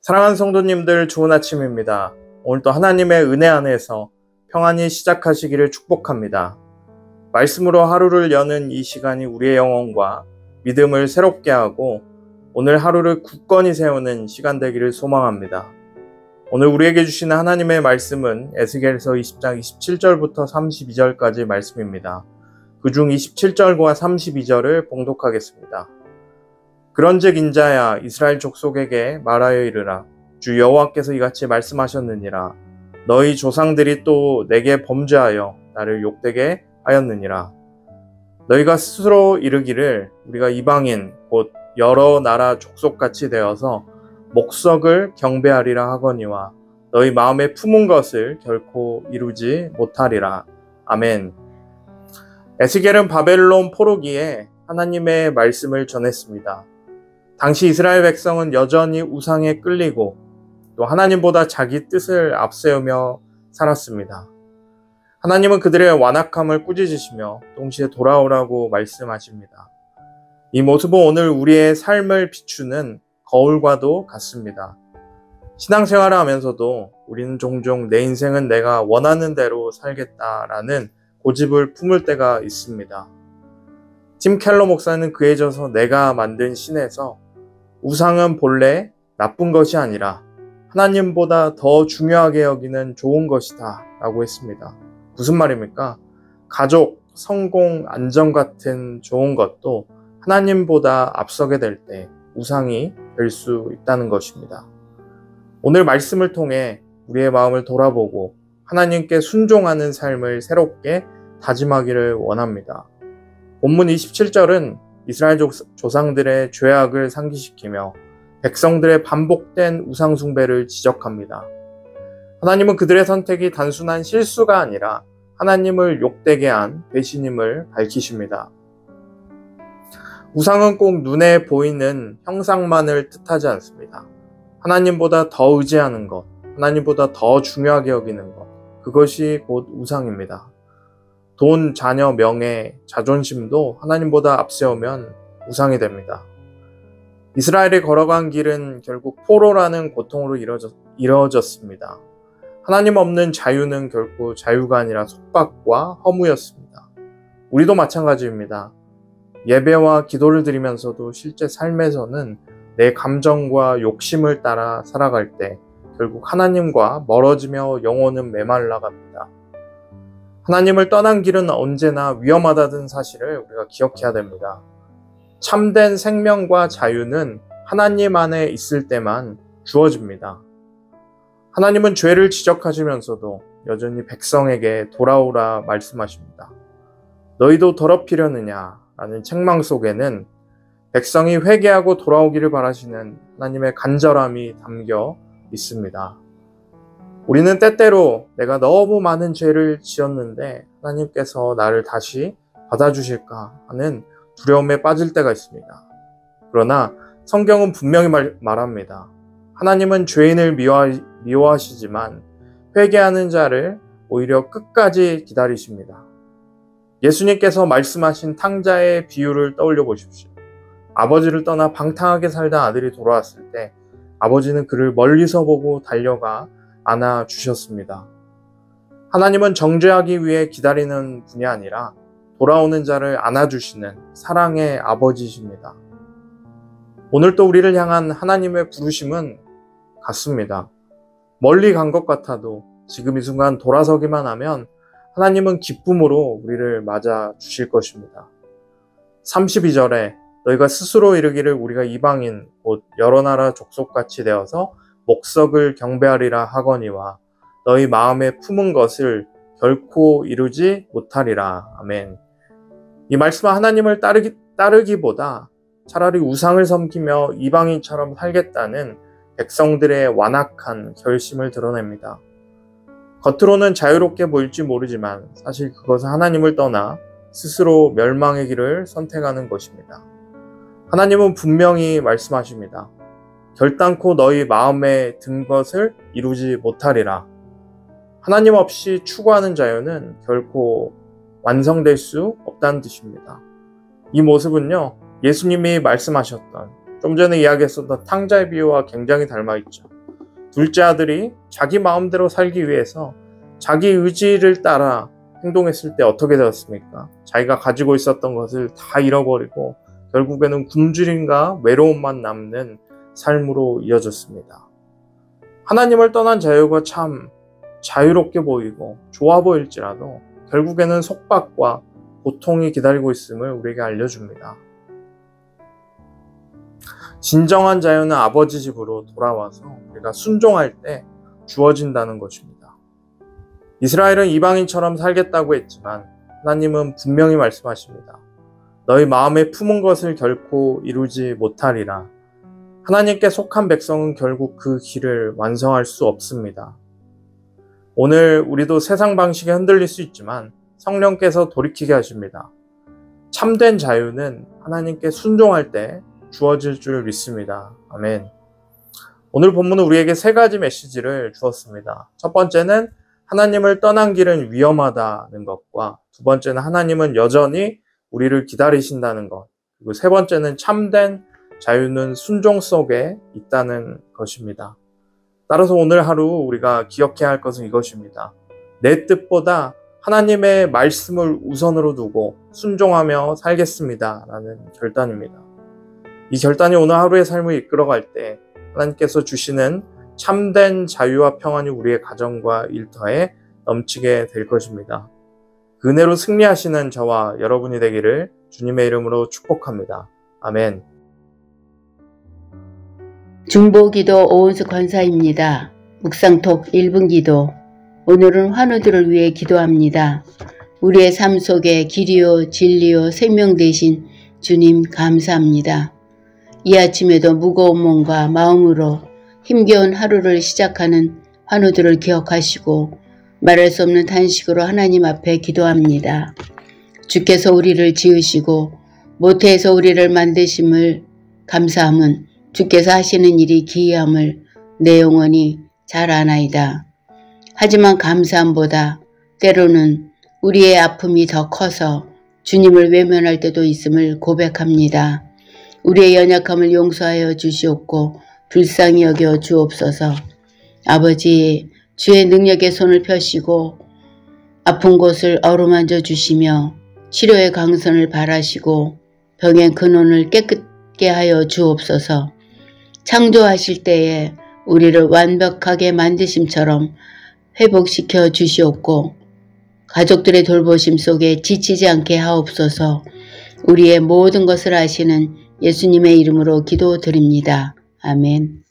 사랑하는 성도님들, 좋은 아침입니다. 오늘도 하나님의 은혜 안에서 평안히 시작하시기를 축복합니다. 말씀으로 하루를 여는 이 시간이 우리의 영혼과 믿음을 새롭게 하고 오늘 하루를 굳건히 세우는 시간 되기를 소망합니다. 오늘 우리에게 주시는 하나님의 말씀은 에스겔서 20장 27절부터 32절까지 말씀입니다. 그중 27절과 32절을 봉독하겠습니다. 그런즉 인자야, 이스라엘 족속에게 말하여 이르라. 주 여호와께서 이같이 말씀하셨느니라. 너희 조상들이 또 내게 범죄하여 나를 욕되게 하였느니라. 너희가 스스로 이르기를 우리가 이방인 곧 여러 나라 족속같이 되어서 목석을 경배하리라 하거니와 너희 마음에 품은 것을 결코 이루지 못하리라. 아멘. 에스겔은 바벨론 포로기에 하나님의 말씀을 전했습니다. 당시 이스라엘 백성은 여전히 우상에 끌리고 또 하나님보다 자기 뜻을 앞세우며 살았습니다. 하나님은 그들의 완악함을 꾸짖으시며 동시에 돌아오라고 말씀하십니다. 이 모습은 오늘 우리의 삶을 비추는 거울과도 같습니다. 신앙생활을 하면서도 우리는 종종 내 인생은 내가 원하는 대로 살겠다라는 고집을 품을 때가 있습니다. 팀 켈러 목사는 그에 져서 내가 만든 신에서 우상은 본래 나쁜 것이 아니라 하나님보다 더 중요하게 여기는 좋은 것이다 라고 했습니다. 무슨 말입니까? 가족, 성공, 안정 같은 좋은 것도 하나님보다 앞서게 될 때 우상이 될 수 있다는 것입니다. 오늘 말씀을 통해 우리의 마음을 돌아보고 하나님께 순종하는 삶을 새롭게 다짐하기를 원합니다. 본문 27절은 이스라엘 조상들의 죄악을 상기시키며 백성들의 반복된 우상 숭배를 지적합니다. 하나님은 그들의 선택이 단순한 실수가 아니라 하나님을 욕되게 한 배신임을 밝히십니다. 우상은 꼭 눈에 보이는 형상만을 뜻하지 않습니다. 하나님보다 더 의지하는 것, 하나님보다 더 중요하게 여기는 것, 그것이 곧 우상입니다. 돈, 자녀, 명예, 자존심도 하나님보다 앞세우면 우상이 됩니다. 이스라엘이 걸어간 길은 결국 포로라는 고통으로 이루어졌습니다. 하나님 없는 자유는 결코 자유가 아니라 속박과 허무였습니다. 우리도 마찬가지입니다. 예배와 기도를 드리면서도 실제 삶에서는 내 감정과 욕심을 따라 살아갈 때 결국 하나님과 멀어지며 영혼은 메말라갑니다. 하나님을 떠난 길은 언제나 위험하다는 사실을 우리가 기억해야 됩니다. 참된 생명과 자유는 하나님 안에 있을 때만 주어집니다. 하나님은 죄를 지적하시면서도 여전히 백성에게 돌아오라 말씀하십니다. 너희도 더럽히려느냐 라는 책망 속에는 백성이 회개하고 돌아오기를 바라시는 하나님의 간절함이 담겨 있습니다. 우리는 때때로 내가 너무 많은 죄를 지었는데 하나님께서 나를 다시 받아주실까 하는 두려움에 빠질 때가 있습니다. 그러나 성경은 분명히 말합니다. 하나님은 죄인을 미워하시지만 회개하는 자를 오히려 끝까지 기다리십니다. 예수님께서 말씀하신 탕자의 비유를 떠올려 보십시오. 아버지를 떠나 방탕하게 살던 아들이 돌아왔을 때 아버지는 그를 멀리서 보고 달려가 안아주셨습니다. 하나님은 정죄하기 위해 기다리는 분이 아니라 돌아오는 자를 안아주시는 사랑의 아버지이십니다. 오늘 또 우리를 향한 하나님의 부르심은 같습니다. 멀리 간 것 같아도 지금 이 순간 돌아서기만 하면 하나님은 기쁨으로 우리를 맞아 주실 것입니다. 32절에 너희가 스스로 이르기를 우리가 이방인 곧 여러 나라 족속같이 되어서 목석을 경배하리라 하거니와 너희 마음에 품은 것을 결코 이루지 못하리라. 아멘. 이 말씀은 하나님을 따르기보다 차라리 우상을 섬기며 이방인처럼 살겠다는 백성들의 완악한 결심을 드러냅니다. 겉으로는 자유롭게 보일지 모르지만 사실 그것은 하나님을 떠나 스스로 멸망의 길을 선택하는 것입니다. 하나님은 분명히 하나님 없이 추구하는 자유는 결코 완성될 수 없다는 뜻입니다. 이 모습은요, 예수님이 말씀하셨던, 좀 전에 이야기했었던 탕자의 비유와 굉장히 닮아있죠. 둘째 아들이 자기 마음대로 살기 위해서 자기 의지를 따라 행동했을 때 어떻게 되었습니까? 자기가 가지고 있었던 것을 다 잃어버리고 결국에는 굶주림과 외로움만 남는 삶으로 이어졌습니다. 하나님을 떠난 자유가 참 자유롭게 보이고 좋아 보일지라도 결국에는 속박과 고통이 기다리고 있음을 우리에게 알려줍니다. 진정한 자유는 아버지 집으로 돌아와서 우리가 순종할 때 주어진다는 것입니다. 이스라엘은 이방인처럼 살겠다고 했지만 하나님은 분명히 말씀하십니다. 너희 마음에 품은 것을 결코 이루지 못하리라. 하나님께 속한 백성은 결국 그 길을 완성할 수 없습니다. 오늘 우리도 세상 방식에 흔들릴 수 있지만 성령께서 돌이키게 하십니다. 참된 자유는 하나님께 순종할 때 주어질 줄 믿습니다. 아멘. 오늘 본문은 우리에게 세 가지 메시지를 주었습니다. 첫 번째는 하나님을 떠난 길은 위험하다는 것과, 두 번째는 하나님은 여전히 우리를 기다리신다는 것, 그리고 세 번째는 참된 자유는 순종 속에 있다는 것입니다. 따라서 오늘 하루 우리가 기억해야 할 것은 이것입니다. 내 뜻보다 하나님의 말씀을 우선으로 두고 순종하며 살겠습니다 라는 결단입니다. 이 결단이 오늘 하루의 삶을 이끌어갈 때 하나님께서 주시는 참된 자유와 평안이 우리의 가정과 일터에 넘치게 될 것입니다. 그 은혜로 승리하시는 저와 여러분이 되기를 주님의 이름으로 축복합니다. 아멘. 중보기도 오은숙 권사입니다. 묵상톡 1분 기도. 오늘은 환우들을 위해 기도합니다. 우리의 삶 속에 길이요 진리요 생명 되신 주님 감사합니다. 이 아침에도 무거운 몸과 마음으로 힘겨운 하루를 시작하는 환우들을 기억하시고 말할 수 없는 탄식으로 하나님 앞에 기도합니다. 주께서 우리를 지으시고 모태에서 우리를 만드심을 감사함은 주께서 하시는 일이 기이함을 내 영혼이 잘 아나이다. 하지만 감사함보다 때로는 우리의 아픔이 더 커서 주님을 외면할 때도 있음을 고백합니다. 우리의 연약함을 용서하여 주시옵고 불쌍히 여겨 주옵소서. 아버지, 주의 능력의 손을 펴시고 아픈 곳을 어루만져 주시며 치료의 강선을 바라시고 병의 근원을 깨끗게 하여 주옵소서. 창조하실 때에 우리를 완벽하게 만드심처럼 회복시켜 주시옵고 가족들의 돌보심 속에 지치지 않게 하옵소서. 우리의 모든 것을 아시는 예수님의 이름으로 기도드립니다. 아멘.